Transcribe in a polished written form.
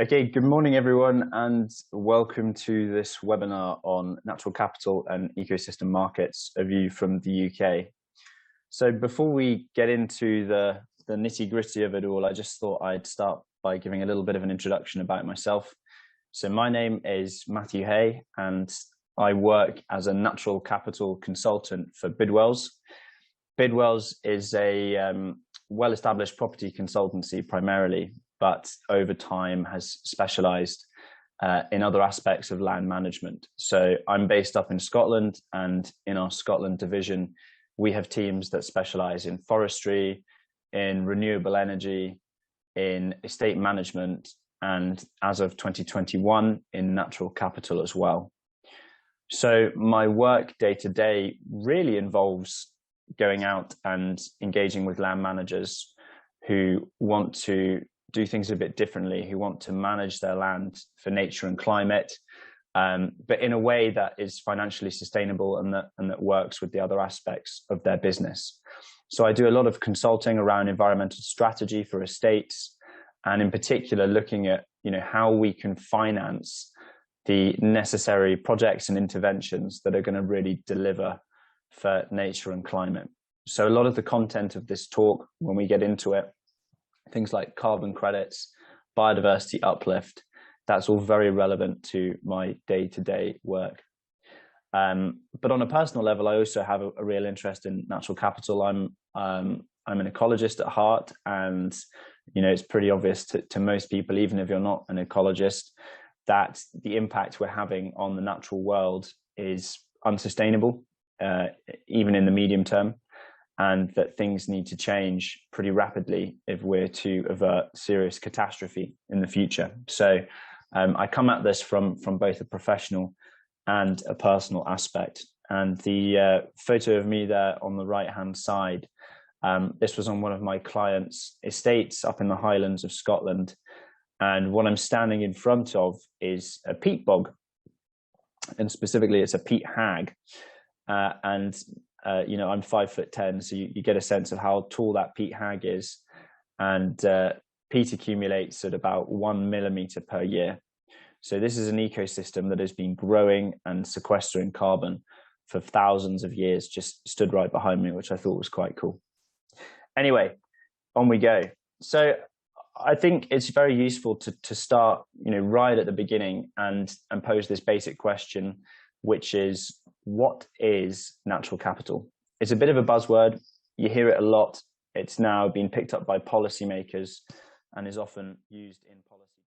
Okay, good morning, everyone, and welcome to this webinar on natural capital and ecosystem markets, a view from the UK. So before we get into the nitty-gritty of it all, I just thought I'd start by giving a little bit of an introduction about myself. So my name is Matthew Hay, and I work as a natural capital consultant for Bidwells. Bidwells is a well-established property consultancy primarily, but over time has specialized in other aspects of land management. So I'm based up in Scotland, and in our Scotland division, we have teams that specialize in forestry, in renewable energy, in estate management, and as of 2021, in natural capital as well. So my work day to day really involves going out and engaging with land managers who want to do things a bit differently, who want to manage their land for nature and climate, but in a way that is financially sustainable and that works with the other aspects of their business. So I do a lot of consulting around environmental strategy for estates, and in particular looking at how we can finance the necessary projects and interventions that are going to really deliver for nature and climate. So a lot of the content of this talk, when we get into it, things like carbon credits, biodiversity uplift, that's all very relevant to my day-to-day work. But on a personal level, I also have a real interest in natural capital. I'm an ecologist at heart, and it's pretty obvious to most people, even if you're not an ecologist, that the impact we're having on the natural world is unsustainable, even in the medium term, and that things need to change pretty rapidly if we're to avert serious catastrophe in the future. So I come at this from both a professional and a personal aspect. And the photo of me there on the right-hand side, this was on one of my clients' estates up in the Highlands of Scotland. And what I'm standing in front of is a peat bog, and specifically it's a peat hag. I'm 5'10", so you get a sense of how tall that peat hag is. And peat accumulates at about 1 millimeter per year. So this is an ecosystem that has been growing and sequestering carbon for thousands of years, just stood right behind me, which I thought was quite cool. Anyway, on we go. So I think it's very useful to start, right at the beginning and pose this basic question, which is, what is natural capital? It's a bit of a buzzword. You hear it a lot. It's now been picked up by policymakers and is often used in policy.